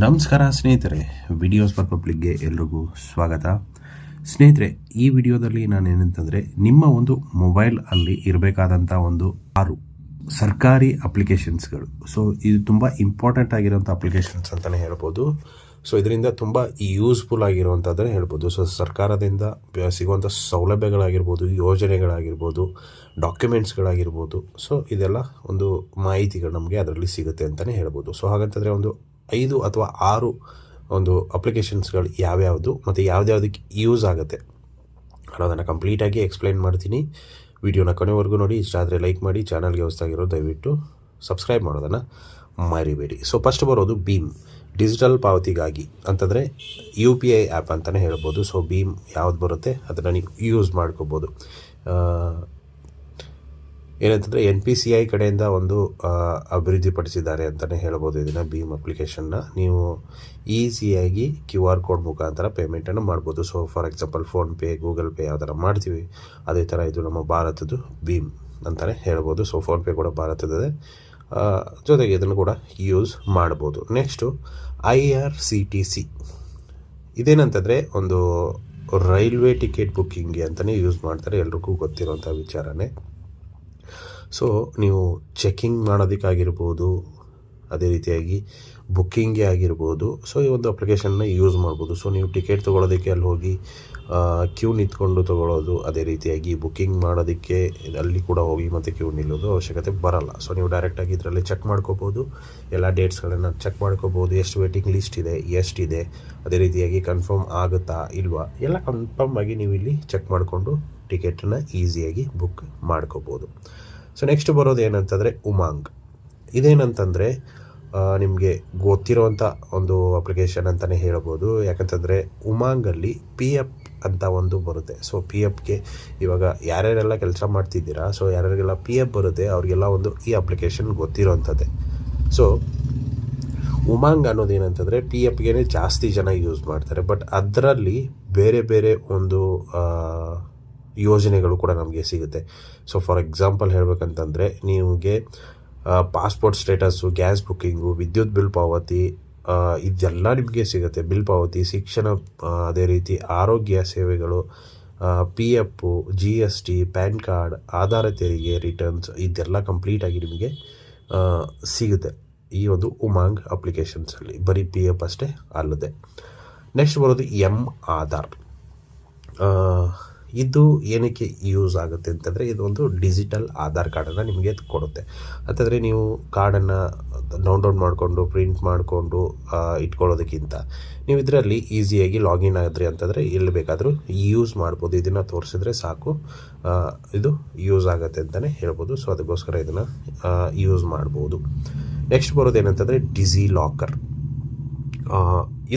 ನಮಸ್ಕಾರ ಸ್ನೇಹಿತರೆ, videos for ಪಬ್ಲಿಕ್ಗೆ ಎಲ್ರಿಗೂ ಸ್ವಾಗತ. ಸ್ನೇಹಿತರೆ, ಈ ವಿಡಿಯೋದಲ್ಲಿ ನಾನು ಏನಂತಂದರೆ ನಿಮ್ಮ ಒಂದು ಮೊಬೈಲ್ ಅಲ್ಲಿ ಇರಬೇಕಾದಂಥ ಒಂದು 6 ಸರ್ಕಾರಿ ಅಪ್ಲಿಕೇಶನ್ಸ್ಗಳು. ಸೊ ಇದು ತುಂಬ ಇಂಪಾರ್ಟೆಂಟ್ ಆಗಿರೋಂಥ ಅಪ್ಲಿಕೇಶನ್ಸ್ ಅಂತಲೇ ಹೇಳ್ಬೋದು. ಸೊ ಇದರಿಂದ ತುಂಬ ಯೂಸ್ಫುಲ್ ಆಗಿರುವಂಥದ್ದನ್ನೇ ಹೇಳ್ಬೋದು. ಸೊ ಸರ್ಕಾರದಿಂದ ಸಿಗುವಂಥ ಸೌಲಭ್ಯಗಳಾಗಿರ್ಬೋದು, ಯೋಜನೆಗಳಾಗಿರ್ಬೋದು, ಡಾಕ್ಯುಮೆಂಟ್ಸ್ಗಳಾಗಿರ್ಬೋದು, ಸೊ ಇದೆಲ್ಲ ಒಂದು ಮಾಹಿತಿಗಳು ನಮಗೆ ಅದರಲ್ಲಿ ಸಿಗುತ್ತೆ ಅಂತಲೇ ಹೇಳ್ಬೋದು. ಸೊ ಹಾಗಂತಂದರೆ ಒಂದು 5 ಅಥವಾ 6 ಒಂದು ಅಪ್ಲಿಕೇಶನ್ಸ್ಗಳು ಯಾವ್ಯಾವುದು ಮತ್ತು ಯಾವುದ್ಯಾವುದಕ್ಕೆ ಯೂಸ್ ಆಗುತ್ತೆ ಅನ್ನೋದನ್ನು ಕಂಪ್ಲೀಟಾಗಿ ಎಕ್ಸ್ಪ್ಲೈನ್ ಮಾಡ್ತೀನಿ. ವಿಡಿಯೋನ ಕೊನೆವರೆಗೂ ನೋಡಿ. ಇಷ್ಟ ಆದರೆ ಲೈಕ್ ಮಾಡಿ, ಚಾನಲ್ಗೆ ಹೊಸದಾಗಿರೋ ದಯವಿಟ್ಟು ಸಬ್ಸ್ಕ್ರೈಬ್ ಮಾಡೋದನ್ನು ಮರಿಬೇಡಿ. ಸೊ ಫಸ್ಟ್ ಬರೋದು ಭೀಮ್, ಡಿಜಿಟಲ್ ಪಾವತಿಗಾಗಿ ಅಂತಂದರೆ UPI ಆ್ಯಪ್ ಅಂತಲೇ ಹೇಳ್ಬೋದು. ಸೊ ಭೀಮ್ ಯಾವ್ದು ಬರುತ್ತೆ ಅದನ್ನು ನೀವು ಯೂಸ್ ಮಾಡ್ಕೋಬೋದು. ಏನಂತಂದರೆ NPCI ಕಡೆಯಿಂದ ಒಂದು ಅಭಿವೃದ್ಧಿಪಡಿಸಿದ್ದಾರೆ ಅಂತಲೇ ಹೇಳ್ಬೋದು ಇದನ್ನು. ಭೀಮ್ ಅಪ್ಲಿಕೇಶನ್ನ ನೀವು ಈಸಿಯಾಗಿ QR ಕೋಡ್ ಮುಖಾಂತರ ಪೇಮೆಂಟನ್ನು ಮಾಡ್ಬೋದು. So for example PhonePe, Google pay ಯಾವ ಥರ ಮಾಡ್ತೀವಿ ಅದೇ ಥರ ಇದು ನಮ್ಮ ಭಾರತದ್ದು ಭೀಮ್ ಅಂತಲೇ ಹೇಳ್ಬೋದು. ಸೊ ಫೋನ್ಪೇ ಕೂಡ ಭಾರತದದೇ, ಜೊತೆಗೆ ಇದನ್ನು ಕೂಡ ಯೂಸ್ ಮಾಡ್ಬೋದು. ನೆಕ್ಸ್ಟು IRCTC, ಇದೇನಂತಂದರೆ ಒಂದು ರೈಲ್ವೆ ಟಿಕೆಟ್ ಬುಕ್ಕಿಂಗ್ಗೆ ಅಂತಲೇ ಯೂಸ್ ಮಾಡ್ತಾರೆ, ಎಲ್ರಿಗೂ ಗೊತ್ತಿರೋಂಥ ವಿಚಾರನೇ. ಸೊ ನೀವು ಚೆಕ್ಕಿಂಗ್ ಮಾಡೋದಕ್ಕಾಗಿರ್ಬೋದು, ಅದೇ ರೀತಿಯಾಗಿ ಬುಕ್ಕಿಂಗೇ ಆಗಿರ್ಬೋದು. ಸೊ ಈ ಒಂದು ಅಪ್ಲಿಕೇಶನ್ನ ಯೂಸ್ ಮಾಡ್ಬೋದು. ಸೊ ನೀವು ಟಿಕೆಟ್ ತೊಗೊಳೋದಕ್ಕೆ ಅಲ್ಲಿ ಹೋಗಿ ಕ್ಯೂ ನಿಂತ್ಕೊಂಡು ತೊಗೊಳ್ಳೋದು, ಅದೇ ರೀತಿಯಾಗಿ ಬುಕ್ಕಿಂಗ್ ಮಾಡೋದಕ್ಕೆ ಅಲ್ಲಿ ಕೂಡ ಹೋಗಿ ಮತ್ತು ಕ್ಯೂ ನಿಲ್ಲೋದು ಅವಶ್ಯಕತೆ ಬರಲ್ಲ. ಸೊ ನೀವು ಡೈರೆಕ್ಟಾಗಿ ಇದರಲ್ಲಿ ಚೆಕ್ ಮಾಡ್ಕೋಬೋದು, ಎಲ್ಲ ಡೇಟ್ಸ್ಗಳನ್ನು ಚೆಕ್ ಮಾಡ್ಕೋಬೋದು, ಎಷ್ಟು ವೇಟಿಂಗ್ ಲಿಸ್ಟ್ ಇದೆ, ಎಷ್ಟಿದೆ, ಅದೇ ರೀತಿಯಾಗಿ ಕನ್ಫರ್ಮ್ ಆಗುತ್ತಾ ಇಲ್ವಾ ಎಲ್ಲ ಕನ್ಫರ್ಮ್ ಆಗಿ ನೀವು ಇಲ್ಲಿ ಚೆಕ್ ಮಾಡಿಕೊಂಡು ಟಿಕೆಟನ್ನು ಈಸಿಯಾಗಿ ಬುಕ್ ಮಾಡ್ಕೋಬೋದು. ಸೊ ನೆಕ್ಸ್ಟ್ ಬರೋದು ಏನಂತಂದರೆ ಉಮಾಂಗ್. ಇದೇನಂತಂದರೆ ನಿಮಗೆ ಗೊತ್ತಿರೋವಂಥ ಒಂದು ಅಪ್ಲಿಕೇಶನ್ ಅಂತಲೇ ಹೇಳ್ಬೋದು. ಯಾಕಂತಂದರೆ ಉಮಾಂಗಲ್ಲಿ PF ಅಂತ ಒಂದು ಬರುತ್ತೆ. ಸೊ PFಗೆ ಇವಾಗ ಯಾರ್ಯಾರೆಲ್ಲ ಕೆಲಸ ಮಾಡ್ತಿದ್ದೀರಾ, ಸೊ ಯಾರ್ಯಾರಿಗೆಲ್ಲ PF ಬರುತ್ತೆ ಅವ್ರಿಗೆಲ್ಲ ಒಂದು ಈ ಅಪ್ಲಿಕೇಶನ್ ಗೊತ್ತಿರೋವಂಥದ್ದೇ. ಸೊ ಉಮಾಂಗ್ ಅನ್ನೋದು ಏನಂತಂದರೆ PFಗೆ ಜಾಸ್ತಿ ಜನ ಯೂಸ್ ಮಾಡ್ತಾರೆ, ಬಟ್ ಅದರಲ್ಲಿ ಬೇರೆ ಬೇರೆ ಒಂದು ಯೋಜನೆಗಳು ಕೂಡ ನಮಗೆ ಸಿಗುತ್ತೆ. ಸೊ ಫಾರ್ ಎಕ್ಸಾಂಪಲ್ ಹೇಳಬೇಕಂತಂದರೆ ನಿಮಗೆ ಪಾಸ್ಪೋರ್ಟ್ ಸ್ಟೇಟಸ್ಸು, ಗ್ಯಾಸ್ ಬುಕ್ಕಿಂಗು, ವಿದ್ಯುತ್ ಬಿಲ್ ಪಾವತಿ, ಇದೆಲ್ಲ ನಿಮಗೆ ಸಿಗುತ್ತೆ. ಬಿಲ್ ಪಾವತಿ, ಶಿಕ್ಷಣ, ಅದೇ ರೀತಿ ಆರೋಗ್ಯ ಸೇವೆಗಳು, PF, GST, ಪ್ಯಾನ್ ಕಾರ್ಡ್, ಆಧಾರ ತೆರಿಗೆ ರಿಟರ್ನ್ಸ್, ಇದೆಲ್ಲ ಕಂಪ್ಲೀಟಾಗಿ ನಿಮಗೆ ಸಿಗುತ್ತೆ ಈ ಒಂದು ಉಮಾಂಗ್ ಅಪ್ಲಿಕೇಶನ್ಸಲ್ಲಿ. ಬರೀ PF ಅಷ್ಟೇ ಅಲ್ಲದೆ. ನೆಕ್ಸ್ಟ್ ಬರೋದು ಆಧಾರ್. ಇದು ಏನಕ್ಕೆ ಯೂಸ್ ಆಗುತ್ತೆ ಅಂತಂದರೆ ಇದು ಒಂದು ಡಿಜಿಟಲ್ ಆಧಾರ್ ಕಾರ್ಡನ್ನು ನಿಮಗೆ ಕೊಡುತ್ತೆ. ಅಂತಂದರೆ ನೀವು ಕಾರ್ಡನ್ನು ಡೌನ್ಲೋಡ್ ಮಾಡಿಕೊಂಡು ಪ್ರಿಂಟ್ ಮಾಡಿಕೊಂಡು ಇಟ್ಕೊಳ್ಳೋದಕ್ಕಿಂತ ನೀವು ಇದರಲ್ಲಿ ಈಸಿಯಾಗಿ ಲಾಗಿನ್ ಆಗಿದ್ರಿ ಅಂತಂದರೆ ಎಲ್ಲಿ ಬೇಕಾದರೂ ಯೂಸ್ ಮಾಡ್ಬೋದು. ಇದನ್ನು ತೋರಿಸಿದ್ರೆ ಸಾಕು, ಇದು ಯೂಸ್ ಆಗುತ್ತೆ ಅಂತಲೇ ಹೇಳ್ಬೋದು. ಸೊ ಅದಕ್ಕೋಸ್ಕರ ಇದನ್ನು ಯೂಸ್ ಮಾಡ್ಬೋದು. ನೆಕ್ಸ್ಟ್ ಬರೋದು ಏನಂತಂದರೆ ಡಿಜಿಲಾಕರ್.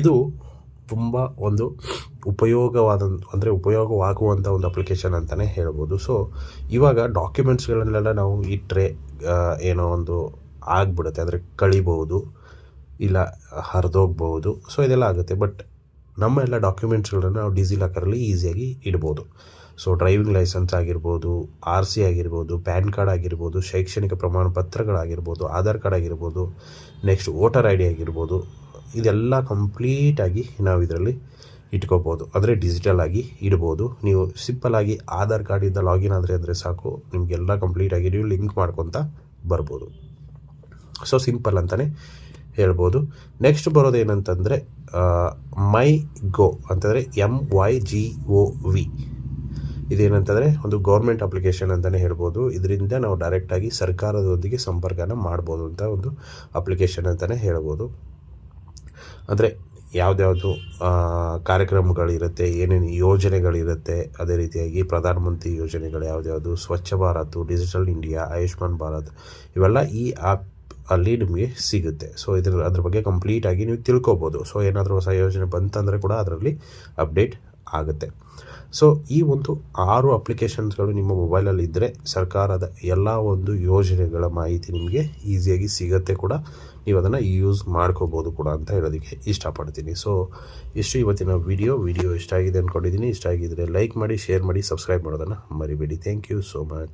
ಇದು ತುಂಬ ಒಂದು ಉಪಯೋಗವಾಗುವಂಥ ಒಂದು ಅಪ್ಲಿಕೇಶನ್ ಅಂತಲೇ ಹೇಳ್ಬೋದು. ಸೊ ಇವಾಗ ಡಾಕ್ಯುಮೆಂಟ್ಸ್ಗಳನ್ನೆಲ್ಲ ನಾವು ಇಟ್ಟರೆ ಏನೋ ಒಂದು ಆಗಿಬಿಡುತ್ತೆ, ಅಂದರೆ ಕಳಿಬೋದು, ಇಲ್ಲ ಹರಿದೋಗ್ಬೋದು. ಸೊ ಇದೆಲ್ಲ ಆಗುತ್ತೆ. ಬಟ್ ನಮ್ಮ ಎಲ್ಲ ಡಾಕ್ಯುಮೆಂಟ್ಸ್ಗಳನ್ನು ನಾವು ಡಿಜಿಲಾಕರಲ್ಲಿ ಈಸಿಯಾಗಿ ಇಡ್ಬೋದು. ಸೊ ಡ್ರೈವಿಂಗ್ ಲೈಸೆನ್ಸ್ ಆಗಿರ್ಬೋದು, RC ಆಗಿರ್ಬೋದು, ಪ್ಯಾನ್ ಕಾರ್ಡ್ ಆಗಿರ್ಬೋದು, ಶೈಕ್ಷಣಿಕ ಪ್ರಮಾಣ ಪತ್ರಗಳಾಗಿರ್ಬೋದು, ಆಧಾರ್ ಕಾರ್ಡ್ ಆಗಿರ್ಬೋದು, ನೆಕ್ಸ್ಟ್ ವೋಟರ್ ID ಆಗಿರ್ಬೋದು, ಇದೆಲ್ಲ ಕಂಪ್ಲೀಟಾಗಿ ನಾವು ಇದರಲ್ಲಿ ಇಟ್ಕೋಬೋದು. ಅಂದರೆ ಡಿಜಿಟಲ್ ಆಗಿ ಇಡ್ಬೋದು. ನೀವು ಸಿಂಪಲ್ಲಾಗಿ ಆಧಾರ್ ಕಾರ್ಡಿಂದ ಲಾಗಿನ್ ಅಂದರೆ ಸಾಕು, ನಿಮಗೆಲ್ಲ ಕಂಪ್ಲೀಟಾಗಿ ನೀವು ಲಿಂಕ್ ಮಾಡ್ಕೊತ ಬರ್ಬೋದು. ಸೊ ಸಿಂಪಲ್ ಅಂತಲೇ ಹೇಳ್ಬೋದು. ನೆಕ್ಸ್ಟ್ ಬರೋದು ಏನಂತಂದರೆ MyGov ಅಂತಂದರೆ MYGOV. ಇದೇನಂತಂದರೆ ಒಂದು ಗೌರ್ಮೆಂಟ್ ಅಪ್ಲಿಕೇಶನ್ ಅಂತಲೇ ಹೇಳ್ಬೋದು. ಇದರಿಂದ ನಾವು ಡೈರೆಕ್ಟಾಗಿ ಸರ್ಕಾರದೊಂದಿಗೆ ಸಂಪರ್ಕನ ಮಾಡ್ಬೋದು ಅಂತ ಒಂದು ಅಪ್ಲಿಕೇಶನ್ ಅಂತಲೇ ಹೇಳ್ಬೋದು. ಅಂದರೆ ಯಾವುದ್ಯಾವುದು ಕಾರ್ಯಕ್ರಮಗಳಿರುತ್ತೆ, ಏನೇನು ಯೋಜನೆಗಳಿರುತ್ತೆ, ಅದೇ ರೀತಿಯಾಗಿ ಪ್ರಧಾನಮಂತ್ರಿ ಯೋಜನೆಗಳು ಯಾವ್ದ್ಯಾವುದು, ಸ್ವಚ್ಛ ಭಾರತ್, ಡಿಜಿಟಲ್ ಇಂಡಿಯಾ, ಆಯುಷ್ಮಾನ್ ಭಾರತ್, ಇವೆಲ್ಲ ಈ ಆ್ಯಪ್ ಅಲ್ಲಿ ನಿಮಗೆ ಸಿಗುತ್ತೆ. ಸೊ ಅದ್ರ ಬಗ್ಗೆ ಕಂಪ್ಲೀಟಾಗಿ ನೀವು ತಿಳ್ಕೊಬೋದು. ಸೊ ಏನಾದರೂ ಹೊಸ ಯೋಜನೆ ಬಂತಂದರೆ ಕೂಡ ಅದರಲ್ಲಿ ಅಪ್ಡೇಟ್ ಆಗುತ್ತೆ. ಸೊ ಈ ಒಂದು 6 ಅಪ್ಲಿಕೇಶನ್ಸ್ಗಳು ನಿಮ್ಮ ಮೊಬೈಲಲ್ಲಿ ಇದ್ದರೆ ಸರ್ಕಾರದ ಎಲ್ಲ ಒಂದು ಯೋಜನೆಗಳ ಮಾಹಿತಿ ನಿಮಗೆ ಈಸಿಯಾಗಿ ಸಿಗುತ್ತೆ ಕೂಡ, ನೀವು ಅದನ್ನು ಯೂಸ್ ಮಾಡ್ಕೋಬೋದು ಕೂಡ ಅಂತ ಹೇಳೋದಕ್ಕೆ ಇಷ್ಟಪಡ್ತೀನಿ. ಸೊ ಇಷ್ಟು ಇವತ್ತಿನ ವಿಡಿಯೋ ಇಷ್ಟ ಆಗಿದೆ ಅಂದ್ಕೊಂಡಿದ್ದೀನಿ. ಇಷ್ಟ ಆಗಿದ್ದರೆ ಲೈಕ್ ಮಾಡಿ, ಶೇರ್ ಮಾಡಿ, ಸಬ್ಸ್ಕ್ರೈಬ್ ಮಾಡೋದನ್ನು ಮರಿಬೇಡಿ. Thank you so much.